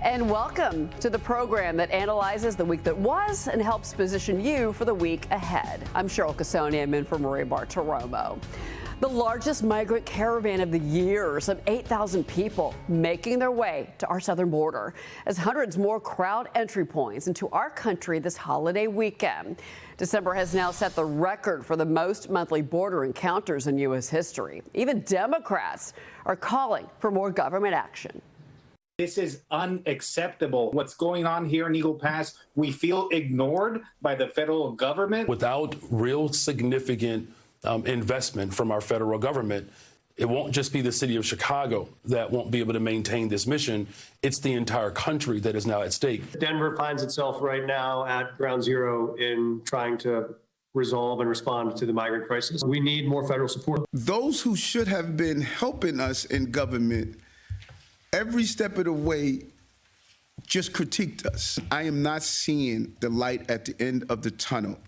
And welcome to the program that analyzes the week that was and helps position you for the week ahead. I'm Cheryl Casoni. I'm in for Marie Bartiromo. The largest migrant caravan of the year, some 8,000 people making their way to our southern border as hundreds more crowd entry points into our country this holiday weekend. December has now set the record for the most monthly border encounters in U.S. history. Even Democrats are calling for more government action. This is unacceptable. What's going on here in Eagle Pass, we feel ignored by the federal government. Without real significant investment from our federal government, it won't just be the city of Chicago that won't be able to maintain this mission. It's the entire country that is now at stake. Denver finds itself right now at ground zero in trying to resolve and respond to the migrant crisis. We need more federal support. Those who should have been helping us in government every step of the way just critiqued us. I am not seeing the light at the end of the tunnel.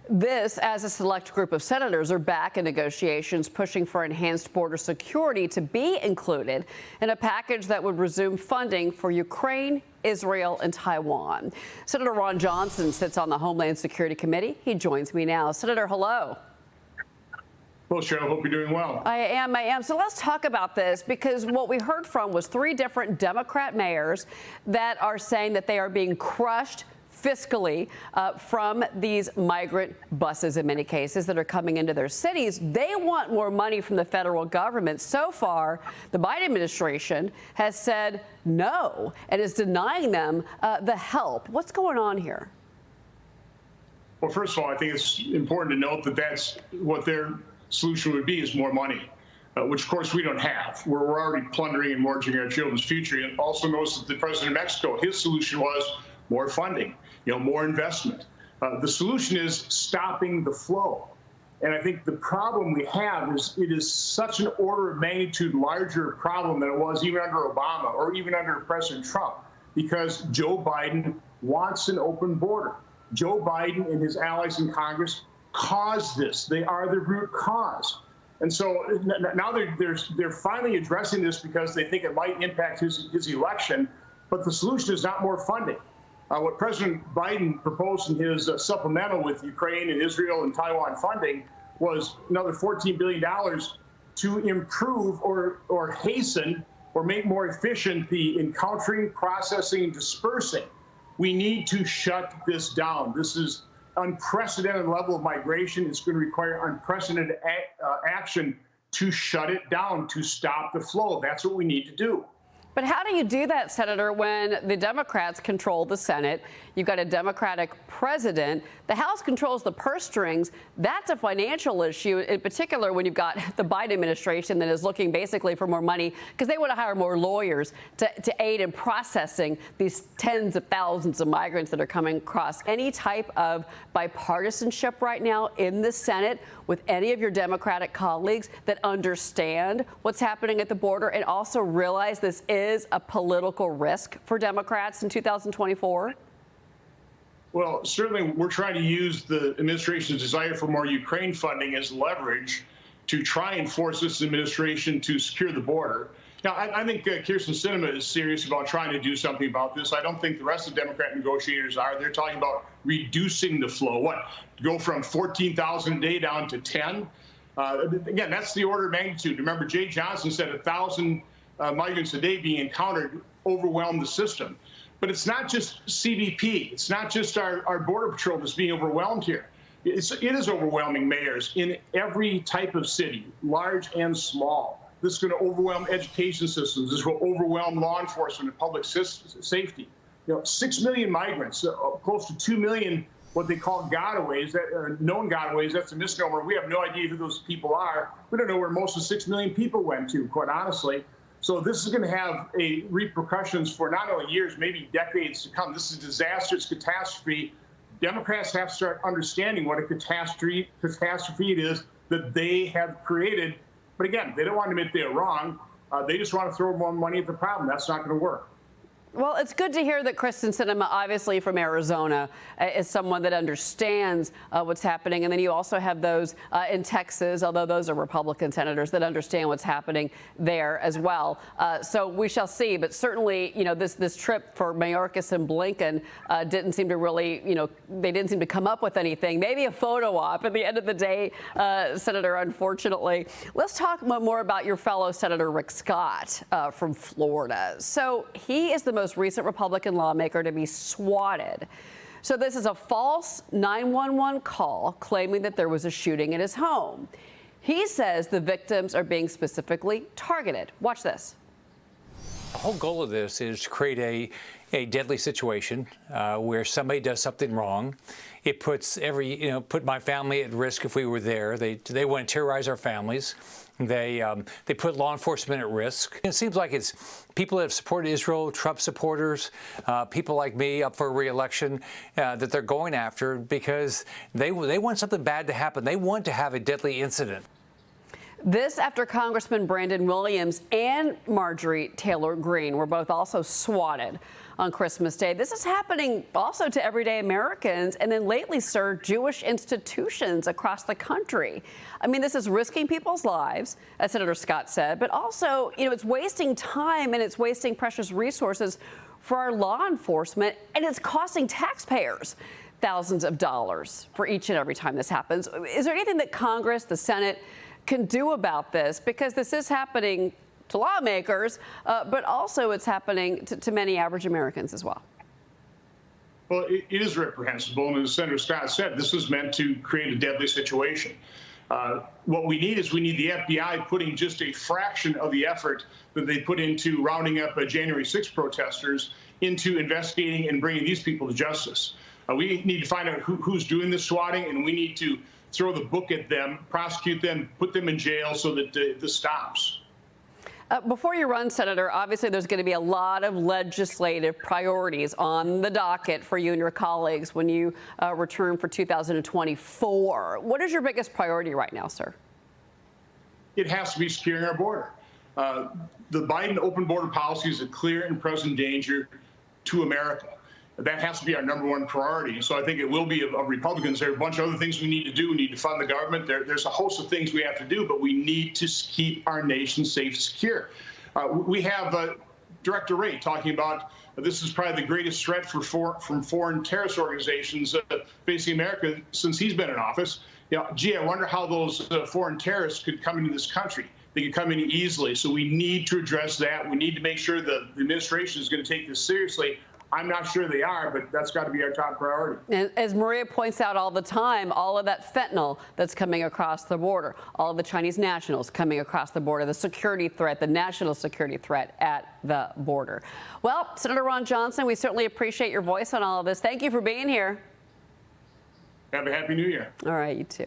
This as a select group of senators are back in negotiations pushing for enhanced border security to be included in a package that would resume funding for Ukraine, Israel, and Taiwan. Senator Ron Johnson sits on the Homeland Security Committee. He joins me now. Senator, hello. Well, Cheryl, hope you're doing well. I am. So let's talk about this, because what we heard from was 3 different Democrat mayors that are saying that they are being crushed fiscally from these migrant buses in many cases that are coming into their cities. They want more money from the federal government. So far, the Biden administration has said no and is denying them the help. What's going on here? Well, first of all, I think it's important to note that that's what their solution would be, is more money, which, of course, we don't have. We're already plundering and mortgaging our children's future. And also notice that the president of Mexico, his solution was more funding, more investment. The solution is stopping the flow. And I think the problem we have is it is such an order of magnitude larger problem than it was even under Obama or even under President Trump, because Joe Biden wants an open border. Joe Biden and his allies in Congress caused this. They are the root cause. And so now they're finally addressing this because they think it might impact his election. But the solution is not more funding. What President Biden proposed in his supplemental with Ukraine and Israel and Taiwan funding was another $14 billion to improve or hasten or make more efficient the encountering, processing, and dispersing. We need to shut this down. This is unprecedented level of migration. It's going to require unprecedented action to shut it down, to stop the flow. That's what we need to do. But how do you do that, Senator, when the Democrats control the Senate? You've got a Democratic president. The House controls the purse strings. That's a financial issue, in particular when you've got the Biden administration that is looking basically for more money because they want to hire more lawyers to aid in processing these tens of thousands of migrants that are coming across. Any type of bipartisanship right now in the Senate with any of your Democratic colleagues that understand what's happening at the border and also realize this is a political risk for Democrats in 2024? Well, certainly we're trying to use the administration's desire for more Ukraine funding as leverage to try and force this administration to secure the border. Now, I think Kyrsten Sinema is serious about trying to do something about this. I don't think the rest of the Democrat negotiators are. They're talking about reducing the flow. Go from 14,000 a day down to 10? Again, that's the order of magnitude. Remember, Jay Johnson said 1,000 migrants a day being encountered overwhelmed the system. But it's not just CBP. It's not just our Border Patrol that's being overwhelmed here. It is overwhelming mayors in every type of city, large and small. This is going to overwhelm education systems. This will overwhelm law enforcement and public safety. 6 million migrants, close to 2 million what they call gotaways, known gotaways. That's a misnomer. We have no idea who those people are. We don't know where most of the 6 million people went to, quite honestly. So this is going to have repercussions for not only years, maybe decades to come. This is a disaster. It's catastrophe. Democrats have to start understanding what a catastrophe it is that they have created. But again, they don't want to admit they're wrong. They just want to throw more money at the problem. That's not going to work. Well, it's good to hear that Kristen Sinema, obviously from Arizona, is someone that understands what's happening. And then you also have those in Texas, although those are Republican senators, that understand what's happening there as well. So we shall see. But certainly, you know, this trip for Mayorkas and Blinken didn't seem to really, you know, they didn't seem to come up with anything. Maybe a photo op at the end of the day, Senator, unfortunately. Let's talk more about your fellow Senator Rick Scott from Florida. So he is the most recent Republican lawmaker to be swatted. So this is a false 911 call claiming that there was a shooting at his home. He says the victims are being specifically targeted. Watch this. The whole goal of this is to create a deadly situation where somebody does something wrong. It puts put my family at risk if we were there. They want to terrorize our families. They put law enforcement at risk. It seems like it's people that have supported Israel, Trump supporters, people like me up for re-election that they're going after because they want something bad to happen. They want to have a deadly incident. This after Congressman Brandon Williams and Marjorie Taylor Greene were both also swatted on Christmas Day. This is happening also to everyday Americans and then lately, sir, Jewish institutions across the country. I mean, this is risking people's lives, as Senator Scott said, but also, you know, it's wasting time and it's wasting precious resources for our law enforcement, and it's costing taxpayers thousands of dollars for each and every time this happens. Is there anything that Congress, the Senate, can do about this? Because this is happening to lawmakers, but also it's happening to many average Americans as well. Well, it is reprehensible. And as Senator Scott said, this is meant to create a deadly situation. What we need is the FBI putting just a fraction of the effort that they put into rounding up January 6th protesters into investigating and bringing these people to justice. We need to find out who's doing the swatting, and we need to throw the book at them, prosecute them, put them in jail so that this stops. Before you run, Senator, obviously there's going to be a lot of legislative priorities on the docket for you and your colleagues when you return for 2024. What is your biggest priority right now, sir? It has to be securing our border. The Biden open border policy is a clear and present danger to America. That has to be our number one priority. So I think it will be of Republicans. There are a bunch of other things we need to do. We need to fund the government. There's a host of things we have to do, but we need to keep our nation safe, secure. We have Director Wray talking about this is probably the greatest threat from foreign terrorist organizations facing America since he's been in office. You know, gee, I wonder how those foreign terrorists could come into this country. They could come in easily. So we need to address that. We need to make sure the administration is going to take this seriously. I'm not sure they are, but that's got to be our top priority. And as Maria points out all the time, all of that fentanyl that's coming across the border, all of the Chinese nationals coming across the border, the security threat, the national security threat at the border. Well, Senator Ron Johnson, we certainly appreciate your voice on all of this. Thank you for being here. Have a happy New Year. All right, you too.